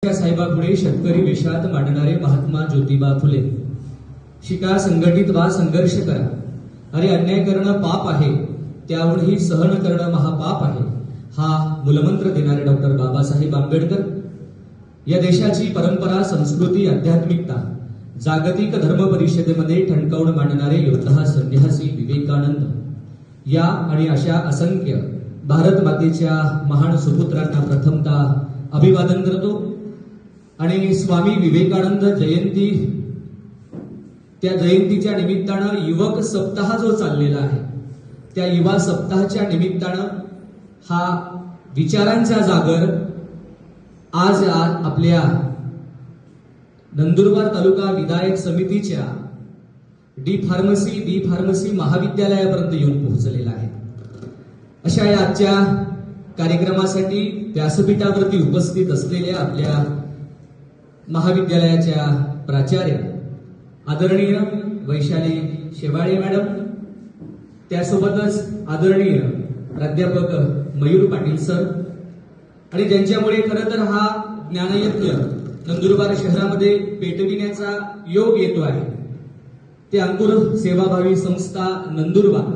साहेबापुढे शेतकरी विषाद मांडणारे महात्मा ज्योतिबा फुले. शिका संघटित व्हा, संघर्ष करा. अरे अन्याय करणं पाप आहे, त्याहूनही सहन करणं महापाप आहे, हा मूलमंत्र देणारे डॉक्टर बाबासाहेब आंबेडकर. या देशाची परंपरा, संस्कृती, आध्यात्मिकता जागतिक धर्म परिषदेमध्ये ठणकावून मांडणारे योद्धा संन्यासी विवेकानंद. या आणि अशा असंख्य भारत मातेच्या महान सुपुत्रांना प्रथमतः अभिवादन करतो. आणि स्वामी विवेकानंद जयंती, त्या जयंतीच्या निमित्तानं युवक सप्ताह जो चाललेला आहे, त्या युवा सप्ताहाच्या निमित्तानं हा विचारांचा जागर आज आपल्या नंदुरबार तालुका विधायक समितीच्या डी फार्मसी महाविद्यालयापर्यंत येऊन पोहोचलेला आहे. अशा या आजच्या कार्यक्रमासाठी व्यासपीठावरती उपस्थित असलेल्या आपल्या महाविद्यालयाच्या प्राचार्य आदरणीय वैशाली शेवाळे मॅडम, त्यासोबतच आदरणीय प्राध्यापक मयूर पाटील सर, आणि ज्यांच्यामुळे खरं तर हा ज्ञानयज्ञ नंदुरबार शहरामध्ये पेटविण्याचा योग येतो आहे, ते अंकुर सेवाभावी संस्था नंदुरबार